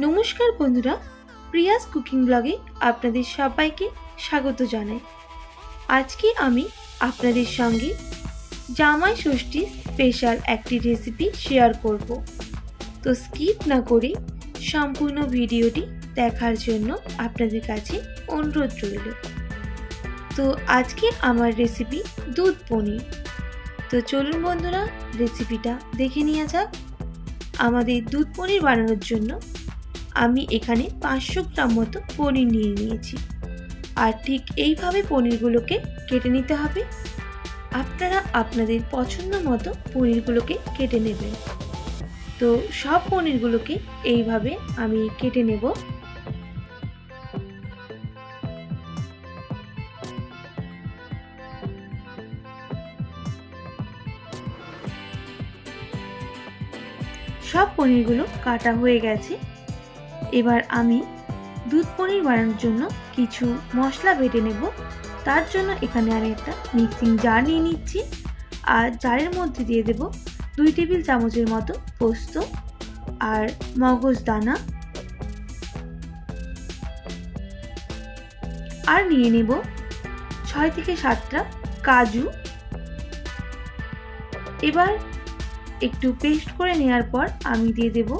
নমস্কার বন্ধুরা, Prius cooking ব্লগে আপনাদের সবাইকে স্বাগত জানাই। আজকে আমি আপনাদের সঙ্গে জামাই ষষ্ঠী স্পেশাল একটি রেসিপি শেয়ার করব। তো স্কিপ না করে সম্পূর্ণ ভিডিওটি দেখার জন্য আপনাদের কাছে অনুরোধ রইল। তো আজকে আমার রেসিপি দুধ পনির। তো চলুন বন্ধুরা, রেসিপিটা দেখে নেওয়া যাক। আমাদের দুধ পনির বানানোর জন্য আমি এখানে 500 গ্রাম মতো পনির নিয়ে নিয়েছি। আর ঠিক এইভাবে পনিরগুলোকে কেটে নিতে হবে। আপনারা আপনাদের পছন্দ মতো পনিরগুলোকে কেটে নেবেন। তো সব পনিরগুলোকে এইভাবে আমি কেটে নেব। সব পনিরগুলো কাটা হয়ে গেছে। এবার আমি দুধ পনির বানানোর জন্য কিছু মশলা বেটে নেব। তার জন্য এখানে আমি একটা মিক্সিং জার নিয়ে নিচ্ছি। আর জারের মধ্যে দিয়ে দেব 2 টেবিল চামচের মতো পোস্ত আর মগজদানা, আর নিয়ে নেব 6 থেকে 7টা কাজু। এবার একটু পেস্ট করে নেওয়ার পর আমি দিয়ে দেব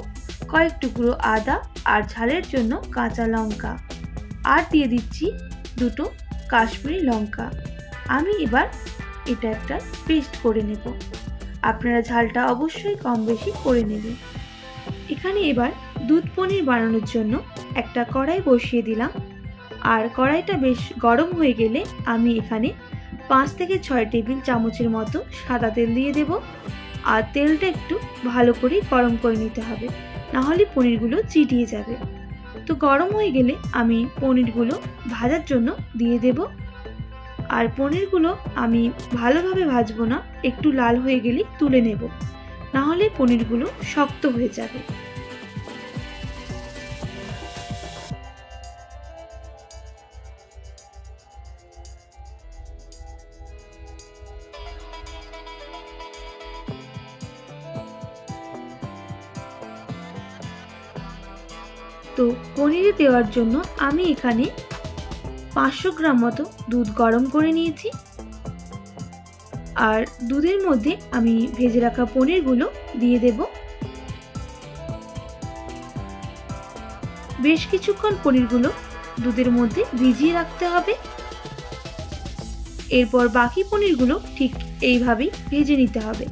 কয়েক টুকরো আদা আর ঝালের জন্য কাঁচা লঙ্কা, আর দিয়ে দিচ্ছি 2টো কাশ্মীরি লঙ্কা। আমি এবার এটা একটা পেস্ট করে নেব। আপনারা ঝালটা অবশ্যই কম বেশি করে নেবেন। এখানে এবার দুধ পনির বানানোর জন্য একটা কড়াই বসিয়ে দিলাম। আর কড়াইটা বেশ গরম হয়ে গেলে আমি এখানে 5 থেকে 6 টেবিল চামচের মতো সাদা তেল দিয়ে দেব। আর তেলটা একটু ভালো করে গরম করে নিতে হবে, নাহলে পনিরগুলো চিটিয়ে যাবে। তো গরম হয়ে গেলে আমি পনিরগুলো ভাজার জন্য দিয়ে দেব। আর পনিরগুলো আমি ভালোভাবে ভাজবো না, একটু লাল হয়ে গেলেই তুলে নেব, নাহলে পনিরগুলো শক্ত হয়ে যাবে। তো পনিরে দেওয়ার জন্য আমি এখানে 500 গ্রাম মতো দুধ গরম করে নিয়েছি। আর দুধের মধ্যে আমি ভেজে রাখা পনিরগুলো দিয়ে দেব। বেশ কিছুক্ষণ পনিরগুলো দুধের মধ্যে ভিজিয়ে রাখতে হবে। এরপর বাকি পনিরগুলো ঠিক এইভাবেই ভেজে নিতে হবে।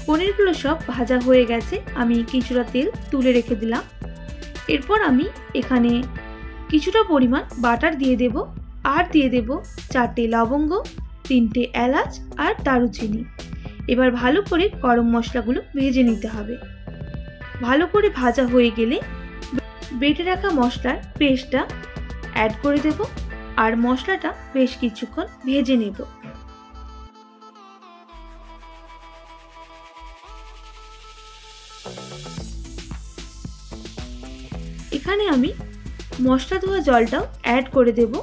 পনিরগুলো সব ভাজা হয়ে গেছে। আমি কিছুটা তেল তুলে রেখে দিলাম। এরপর আমি এখানে কিছুটা পরিমাণ বাটার দিয়ে দেব, আর দিয়ে দেব 4টে লবঙ্গ, 3টে এলাচ আর দারুচিনি। এবার ভালো করে গরম মশলাগুলো ভেজে নিতে হবে। ভালো করে ভাজা হয়ে গেলে বেটে রাখা মশলার পেস্টটা অ্যাড করে দেব। আর মশলাটা বেশ কিছুক্ষণ ভেজে নেব। এখানে আমি মশলা ধোয়া জলটাও অ্যাড করে দেব।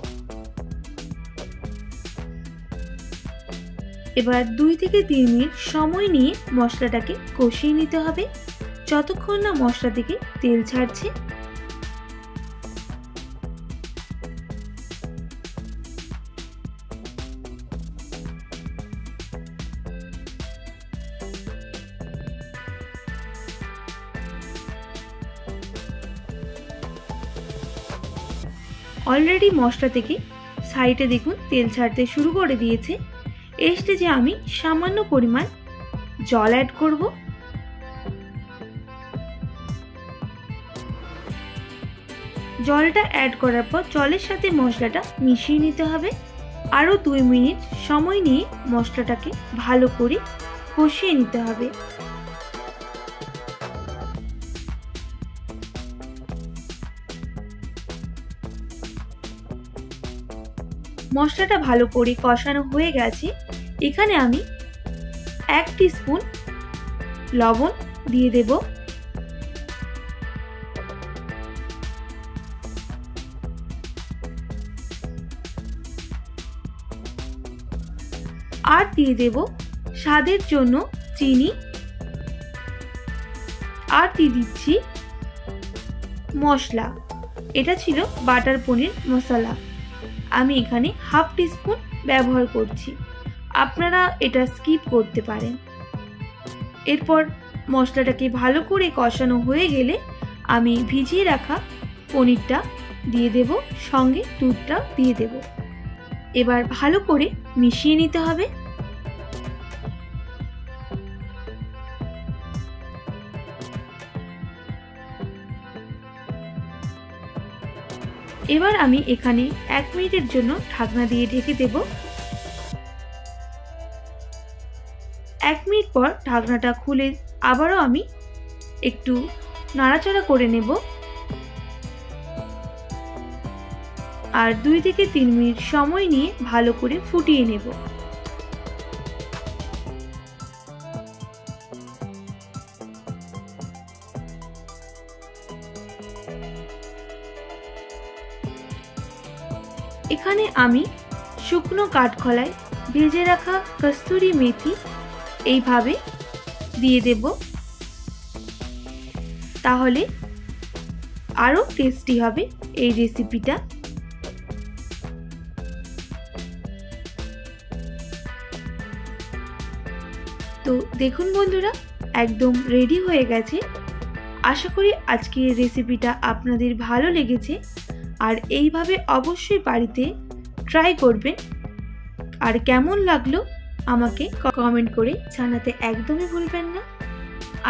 এবার 2 থেকে 3 মিনিট সময় নিয়ে মশলাটাকে কষিয়ে নিতে হবে, যতক্ষণ না মশলা থেকে তেল ছাড়ছে। অলরেডি মশলা থেকে সাইডে দেখুন তেল ছাড়তে শুরু করে দিয়েছে। এই স্টেজে আমি সামান্য পরিমাণ জল অ্যাড করব। জলটা অ্যাড করার পর জলের সাথে মশলাটা মিশিয়ে নিতে হবে। আরও 2 মিনিট সময় নিয়ে মশলাটাকে ভালো করে কষিয়ে নিতে হবে। মশলাটা ভালো করে কষানো হয়ে গেছে। এখানে আমি 1 টিস্পুন লবণ দিয়ে দেব। আর দিয়ে দেব স্বাদের জন্য চিনি আর দিয়ে দিচ্ছি মশলা। এটা ছিল বাটার পনির মশলা। আমি এখানে হাফ টিস্পুন ব্যবহার করছি, আপনারা এটা স্কিপ করতে পারেন। এরপর মশলাটাকে ভালো করে কষানো হয়ে গেলে আমি ভিজিয়ে রাখা পনিরটা দিয়ে দেব, সঙ্গে দুধটা দিয়ে দেব। এবার ভালো করে মিশিয়ে নিতে হবে। এবার আমি এখানে 1 মিনিটের জন্য ঢাকনা দিয়ে ঢেকে দেব। 1 মিনিট পর ঢাকনাটা খুলে আবারও আমি একটু নাড়াচাড়া করে নেব আর 2 থেকে 3 মিনিট সময় নিয়ে ভালো করে ফুটিয়ে নেব। এখানে আমি শুকনো কাঠখোলায় ভেজে রাখা কস্তুরি মেথি এইভাবে দিয়ে দেব, তাহলে আরো টেস্টি হবে এই রেসিপিটা। তো দেখুন বন্ধুরা, একদম রেডি হয়ে গেছে। আশা করি আজকের রেসিপিটা আপনাদের ভালো লেগেছে আর এইভাবে অবশ্যই বাড়িতে ট্রাই করবেন। আর কেমন লাগলো আমাকে কমেন্ট করে জানাতে একদমই ভুলবেন না।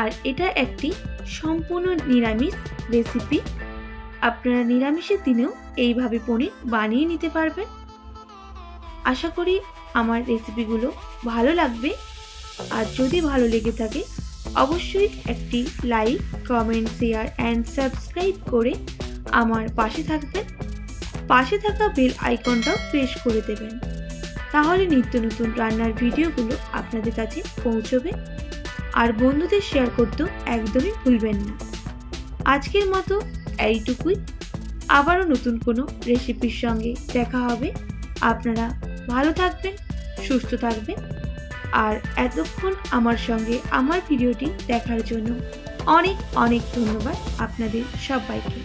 আর এটা একটি সম্পূর্ণ নিরামিষ রেসিপি, আপনারা নিরামিষের দিনেও এইভাবে পনির বানিয়ে নিতে পারবেন। আশা করি আমার রেসিপিগুলো ভালো লাগবে। আর যদি ভালো লেগে থাকে অবশ্যই একটি like, comment, share and subscribe করে আমার পাশে থাকবেন। পাশে থাকা বেল আইকনটাও প্রেস করে দেবেন, তাহলে নিত্য নতুন রান্নার ভিডিওগুলো আপনাদের কাছে পৌঁছবে। আর বন্ধুদের শেয়ার করতেও একদমই ভুলবেন না। আজকের মতো এইটুকুই, আবারও নতুন কোনো রেসিপির সঙ্গে দেখা হবে। আপনারা ভালো থাকবেন, সুস্থ থাকবেন। আর এতক্ষণ আমার সঙ্গে আমার ভিডিওটি দেখার জন্য অনেক অনেক ধন্যবাদ আপনাদের সবাইকে।